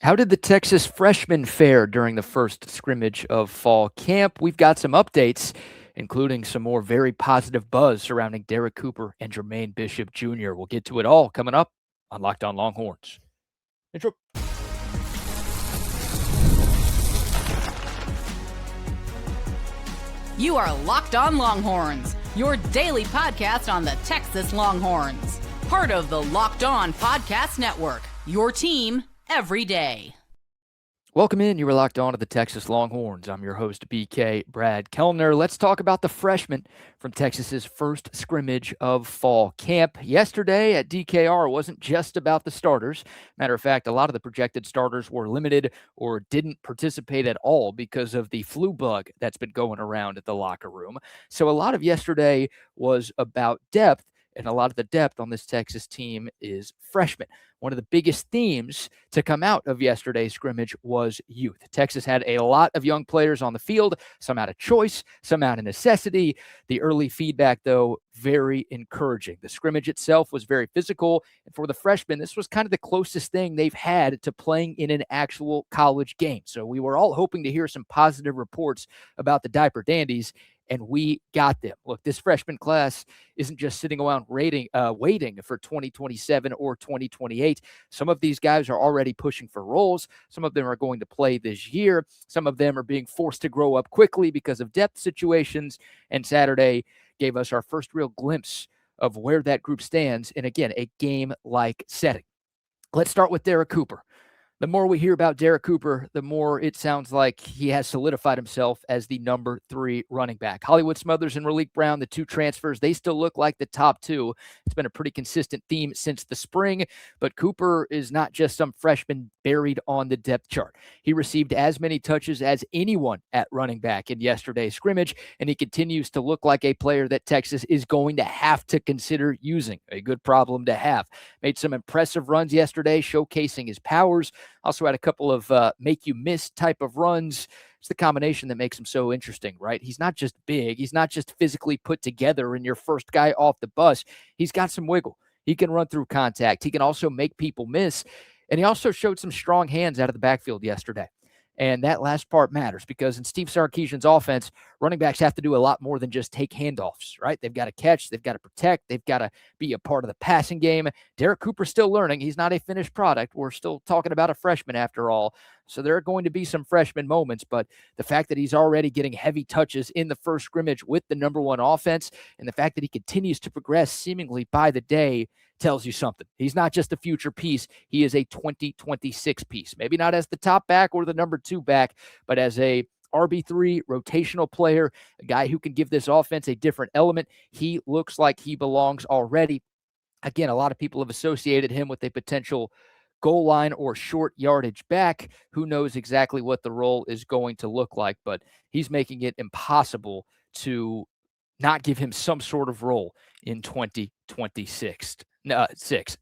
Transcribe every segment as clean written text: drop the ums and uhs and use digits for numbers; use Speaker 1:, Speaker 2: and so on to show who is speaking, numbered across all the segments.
Speaker 1: How did the Texas freshmen fare during the first scrimmage of fall camp? We've got some updates, including some more very positive buzz surrounding Derrek Cooper and Jermaine Bishop Jr. We'll get to it all coming up on Locked On Longhorns. Intro.
Speaker 2: You are Locked On Longhorns, your daily podcast on the Texas Longhorns. Part of the Locked On Podcast Network, your team every day.
Speaker 1: Welcome in. You are locked on to the Texas Longhorns. I'm your host, BK Brad Kellner. Let's talk about the freshmen from Texas's first scrimmage of fall camp. Yesterday at DKR, it wasn't just about the starters. Matter of fact, a lot of the projected starters were limited or didn't participate at all because of the flu bug that's been going around at the locker room. So a lot of yesterday was about depth. And a lot of the depth on this Texas team is freshmen. One of the biggest themes to come out of yesterday's scrimmage was youth. Texas had a lot of young players on the field, some out of choice, some out of necessity. The early feedback, though, very encouraging. The scrimmage itself was very physical. And for the freshmen, this was kind of the closest thing they've had to playing in an actual college game. So we were all hoping to hear some positive reports about the Diaper Dandies, and we got them. Look, this freshman class isn't just sitting around waiting for 2027 or 2028. Some of these guys are already pushing for roles. Some of them are going to play this year. Some of them are being forced to grow up quickly because of depth situations. And Saturday gave us our first real glimpse of where that group stands in, again, a game-like setting. Let's start with Derrek Cooper. The more we hear about Derrek Cooper, the more it sounds like he has solidified himself as the number 3 running back. Hollywood Smothers and Raleek Brown, the two transfers, they still look like the top two. It's been a pretty consistent theme since the spring, but Cooper is not just some freshman buried on the depth chart. He received as many touches as anyone at running back in yesterday's scrimmage, and he continues to look like a player that Texas is going to have to consider using. A good problem to have. Made some impressive runs yesterday, showcasing his powers. Also had a couple of make you miss type of runs. It's the combination that makes him so interesting, right? He's not just big. He's not just physically put together and your first guy off the bus. He's got some wiggle. He can run through contact. He can also make people miss. And he also showed some strong hands out of the backfield yesterday. And that last part matters because in Steve Sarkisian's offense, running backs have to do a lot more than just take handoffs, right? They've got to catch, they've got to protect, they've got to be a part of the passing game. Derrek Cooper's still learning. He's not a finished product. We're still talking about a freshman after all. So there are going to be some freshman moments, but the fact that he's already getting heavy touches in the first scrimmage with the number 1 offense and the fact that he continues to progress seemingly by the day tells you something. He's not just a future piece. He is a 2026 piece. Maybe not as the top back or the number 2 back, but as a RB3 rotational player, a guy who can give this offense a different element. He looks like he belongs already. Again, a lot of people have associated him with a potential goal line or short yardage back. Who knows exactly what the role is going to look like, but he's making it impossible to not give him some sort of role in 2026.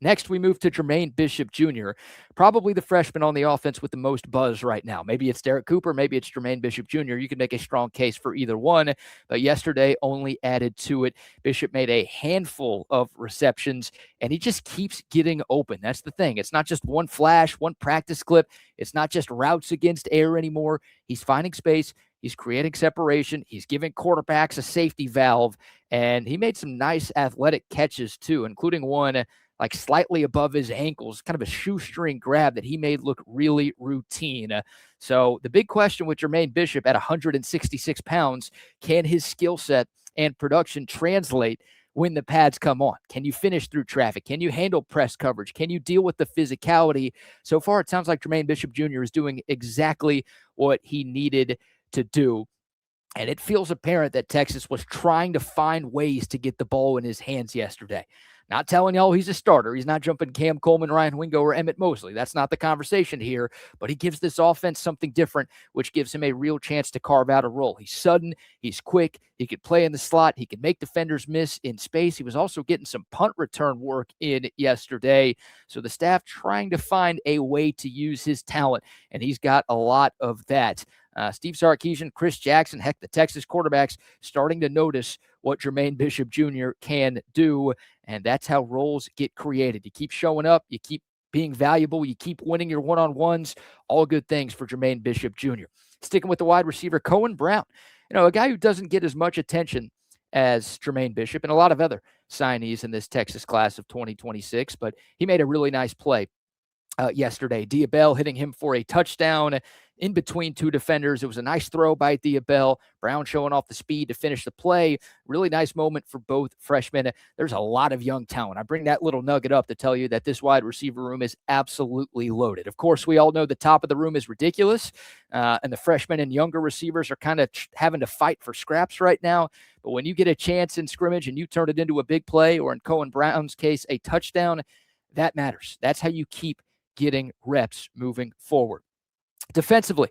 Speaker 1: Next, we move to Jermaine Bishop Jr., probably the freshman on the offense with the most buzz right now. Maybe it's Derrek Cooper, maybe it's Jermaine Bishop Jr. You can make a strong case for either one, but yesterday only added to it. Bishop made a handful of receptions, and he just keeps getting open. That's the thing. It's not just one flash, one practice clip. It's not just routes against air anymore. He's finding space. He's creating separation. He's giving quarterbacks a safety valve, and he made some nice athletic catches too, including one like slightly above his ankles, kind of a shoestring grab that he made look really routine. So the big question with Jermaine Bishop at 166 pounds, can his skill set and production translate when the pads come on? Can you finish through traffic? Can you handle press coverage? Can you deal with the physicality? So far, it sounds like Jermaine Bishop Jr. is doing exactly what he needed to do. And it feels apparent that Texas was trying to find ways to get the ball in his hands yesterday. Not telling y'all he's a starter. He's not jumping Cam Coleman, Ryan Wingo, or Emmett Mosley. That's not the conversation here. But he gives this offense something different, which gives him a real chance to carve out a role. He's sudden. He's quick. He could play in the slot. He can make defenders miss in space. He was also getting some punt return work in yesterday. So the staff trying to find a way to use his talent, and he's got a lot of that. Steve Sarkisian, Chris Jackson, heck, the Texas quarterbacks starting to notice what Jermaine Bishop Jr. can do, and that's how roles get created. You keep showing up, you keep being valuable. You keep winning your one-on-ones. All good things for Jermaine Bishop Jr. Sticking with the wide receiver, Kohen Brown. A guy who doesn't get as much attention as Jermaine Bishop and a lot of other signees in this Texas class of 2026, but he made a really nice play yesterday. Diabell hitting him for a touchdown in between two defenders. It was a nice throw by Diabell. Brown showing off the speed to finish the play. Really nice moment for both freshmen. There's a lot of young talent. I bring that little nugget up to tell you that this wide receiver room is absolutely loaded. Of course, we all know the top of the room is ridiculous, and the freshmen and younger receivers are kind of having to fight for scraps right now. But when you get a chance in scrimmage and you turn it into a big play, or in Kohen Brown's case, a touchdown, that matters. That's how you keep getting reps moving forward. Defensively,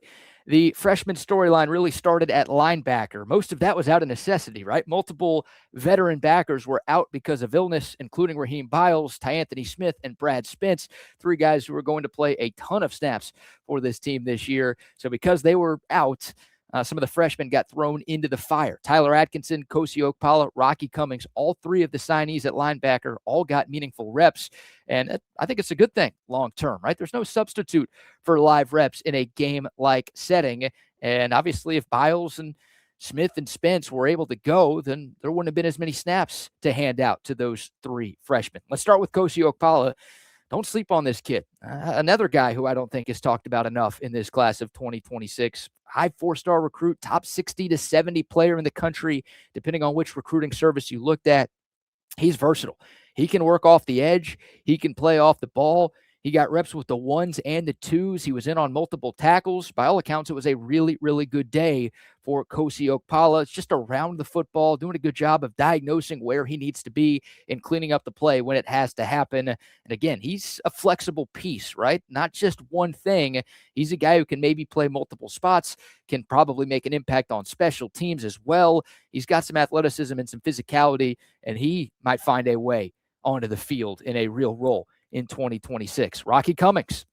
Speaker 1: the freshman storyline really started at linebacker. Most of that was out of necessity, right? Multiple veteran backers were out because of illness, including Raheem Biles, Tyanthony Smith, and Brad Spence, three guys who were going to play a ton of snaps for this team this year. So because they were out, some of the freshmen got thrown into the fire. Tyler Atkinson, Kosi Okpala, Rocky Cummings, all three of the signees at linebacker all got meaningful reps. And I think it's a good thing long term, right? There's no substitute for live reps in a game-like setting. And obviously, if Biles and Smith and Spence were able to go, then there wouldn't have been as many snaps to hand out to those three freshmen. Let's start with Kosi Okpala. Don't sleep on this kid. Another guy who I don't think is talked about enough in this class of 2026. High four-star recruit, top 60 to 70 player in the country, depending on which recruiting service you looked at. He's versatile. He can work off the edge. He can play off the ball. He got reps with the ones and the twos. He was in on multiple tackles. By all accounts, it was a really, really good day for Kosi Okpala. It's just around the football, doing a good job of diagnosing where he needs to be and cleaning up the play when it has to happen. And again, he's a flexible piece, right? Not just one thing. He's a guy who can maybe play multiple spots, can probably make an impact on special teams as well. He's got some athleticism and some physicality, and he might find a way onto the field in a real role in 2026. Rocky Cummings,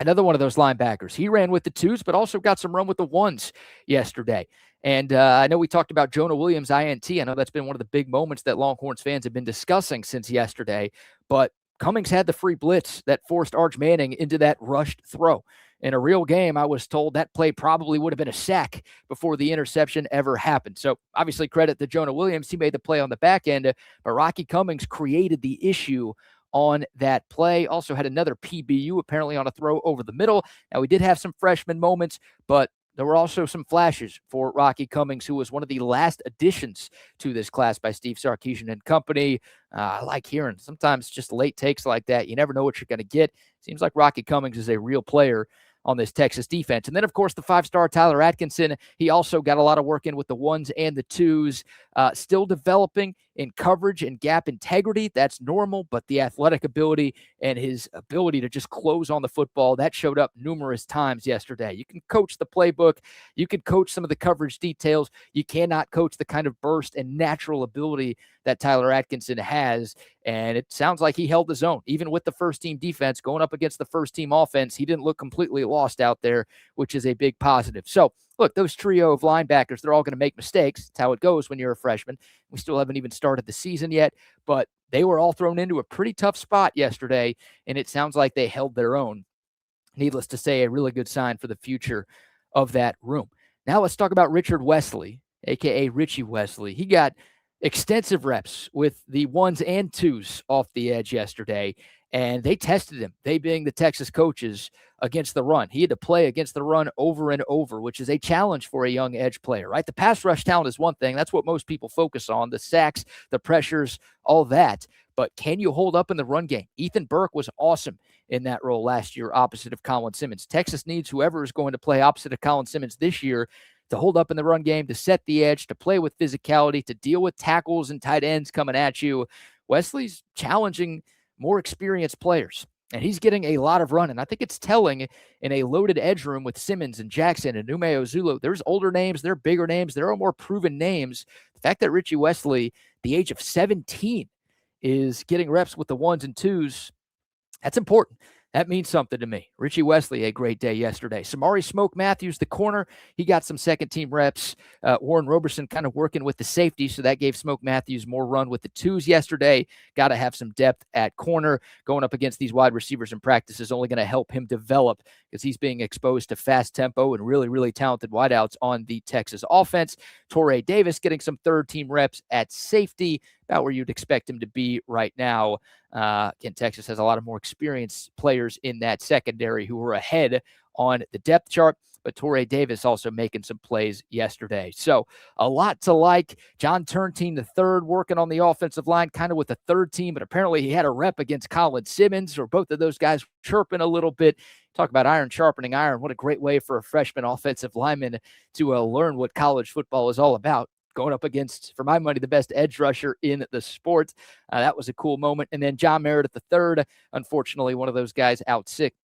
Speaker 1: another one of those linebackers. He ran with the twos, but also got some run with the ones yesterday. And I know we talked about Jonah Williams' INT. I know that's been one of the big moments that Longhorns fans have been discussing since yesterday. But Cummings had the free blitz that forced Arch Manning into that rushed throw. In a real game, I was told that play probably would have been a sack before the interception ever happened. So obviously credit to Jonah Williams. He made the play on the back end, but Rocky Cummings created the issue on that play. Also had another PBU apparently on a throw over the middle. Now, we did have some freshman moments, but there were also some flashes for Rocky Cummings, who was one of the last additions to this class by Steve Sarkisian and company. I like hearing sometimes just late takes like that. You never know what you're going to get. Seems like Rocky Cummings is a real player on this Texas defense. And then, of course, the five-star Tyler Atkinson. He also got a lot of work in with the ones and the twos, still developing in coverage and gap integrity. That's normal, but the athletic ability and his ability to just close on the football, that showed up numerous times yesterday. You can coach the playbook. You can coach some of the coverage details. You cannot coach the kind of burst and natural ability that Tyler Atkinson has. And it sounds like he held his own. Even with the first-team defense going up against the first-team offense, he didn't look completely lost out there, which is a big positive. So, look, those trio of linebackers, they're all going to make mistakes. It's how it goes when you're a freshman. We still haven't even started the season yet, but they were all thrown into a pretty tough spot yesterday, and it sounds like they held their own. Needless to say, a really good sign for the future of that room. Now let's talk about Richard Wesley, a.k.a. Richie Wesley. He got extensive reps with the ones and twos off the edge yesterday, and they tested him, they being the Texas coaches, against the run. He had to play against the run over and over, which is a challenge for a young edge player, right? The pass rush talent is one thing. That's what most people focus on, the sacks, the pressures, all that. But can you hold up in the run game? Ethan Burke was awesome in that role last year opposite of Colin Simmons. Texas needs whoever is going to play opposite of Colin Simmons this year to hold up in the run game, to set the edge, to play with physicality, to deal with tackles and tight ends coming at you. Wesley's challenging more experienced players, and he's getting a lot of run. And I think it's telling in a loaded edge room with Simmons and Jackson and Ume Ozulu. There's older names, there are bigger names, there are more proven names. The fact that Richie Wesley, the age of 17, is getting reps with the ones and twos, that's important. That means something to me. Richie Wesley, a great day yesterday. Samari Smoke Matthews, the corner, he got some second-team reps. Warren Roberson kind of working with the safety, so that gave Smoke Matthews more run with the twos yesterday. Got to have some depth at corner. Going up against these wide receivers in practice is only going to help him develop because he's being exposed to fast tempo and really, really talented wideouts on the Texas offense. Toray Davis getting some third-team reps at safety, about where you'd expect him to be right now. Again, Texas has a lot of more experienced players in that secondary who are ahead on the depth chart, but Toray Davis also making some plays yesterday. So a lot to like. John Turntine III working on the offensive line, kind of with the third team, but apparently he had a rep against Colin Simmons, or both of those guys chirping a little bit. Talk about iron sharpening iron. What a great way for a freshman offensive lineman to learn what college football is all about. Going up against, for my money, the best edge rusher in the sport. That was a cool moment. And then John Meredith III, unfortunately, one of those guys out sick,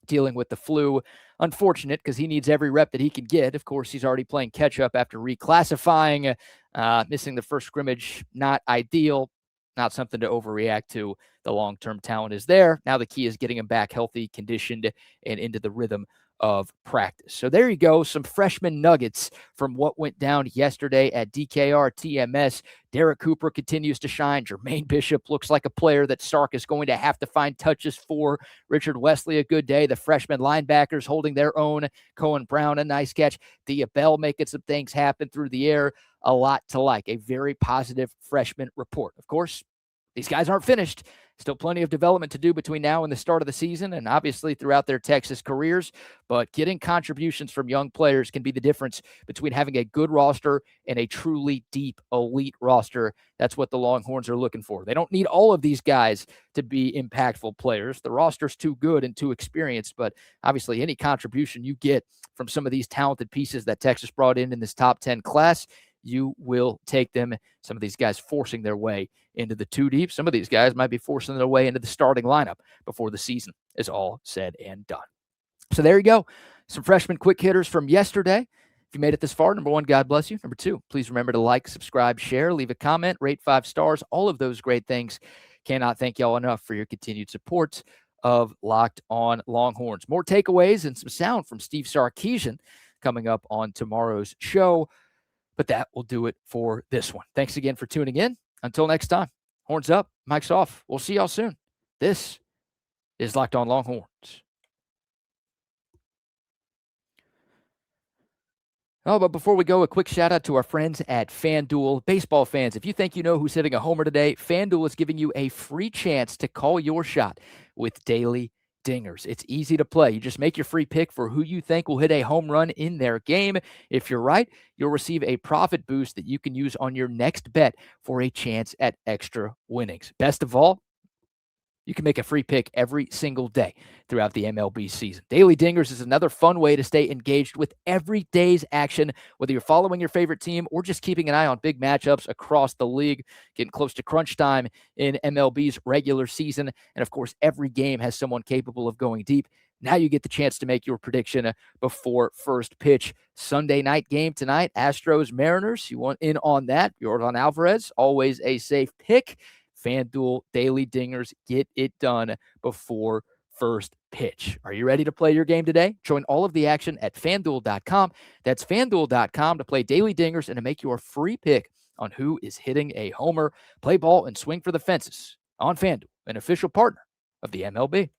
Speaker 1: dealing with the flu. Unfortunate because he needs every rep that he can get. Of course, he's already playing catch-up after reclassifying. Missing the first scrimmage, not ideal. Not something to overreact to. The long-term talent is there. Now the key is getting him back healthy, conditioned, and into the rhythm of practice. So there you go, some freshman nuggets from what went down yesterday at DKR TMS. Derrek Cooper continues to shine. Jermaine Bishop looks like a player that Sark is going to have to find touches for. Richard Wesley, a good day. The freshman linebackers holding their own. Kohen Brown, a nice catch. Thea Bell making some things happen through the air. A lot to like. A very positive freshman report. Of course, these guys aren't finished. Still plenty of development to do between now and the start of the season, and obviously throughout their Texas careers. But getting contributions from young players can be the difference between having a good roster and a truly deep elite roster. That's what the Longhorns are looking for. They don't need all of these guys to be impactful players. The roster's too good and too experienced, but obviously any contribution you get from some of these talented pieces that Texas brought in this top 10 class, you will take them. Some of these guys forcing their way into the two deep. Some of these guys might be forcing their way into the starting lineup before the season is all said and done. So there you go. Some freshman quick hitters from yesterday. If you made it this far, number one, God bless you. Number two, please remember to like, subscribe, share, leave a comment, rate 5 stars, all of those great things. Cannot thank y'all enough for your continued support of Locked On Longhorns. More takeaways and some sound from Steve Sarkisian coming up on tomorrow's show. But that will do it for this one. Thanks again for tuning in. Until next time, horns up, mics off. We'll see y'all soon. This is Locked On Longhorns. Oh, but before we go, a quick shout out to our friends at FanDuel. Baseball fans, if you think you know who's hitting a homer today, FanDuel is giving you a free chance to call your shot with daily dingers. It's easy to play. You just make your free pick for who you think will hit a home run in their game. If you're right, you'll receive a profit boost that you can use on your next bet for a chance at extra winnings. Best of all, you can make a free pick every single day throughout the MLB season. Daily Dingers is another fun way to stay engaged with every day's action, whether you're following your favorite team or just keeping an eye on big matchups across the league, getting close to crunch time in MLB's regular season. And of course, every game has someone capable of going deep. Now you get the chance to make your prediction before first pitch. Sunday night game tonight, Astros Mariners. You want in on that? Yordan Alvarez, always a safe pick. FanDuel Daily Dingers, get it done before first pitch. Are you ready to play your game today? Join all of the action at FanDuel.com. That's FanDuel.com to play Daily Dingers and to make your free pick on who is hitting a homer. Play ball and swing for the fences on FanDuel, an official partner of the MLB.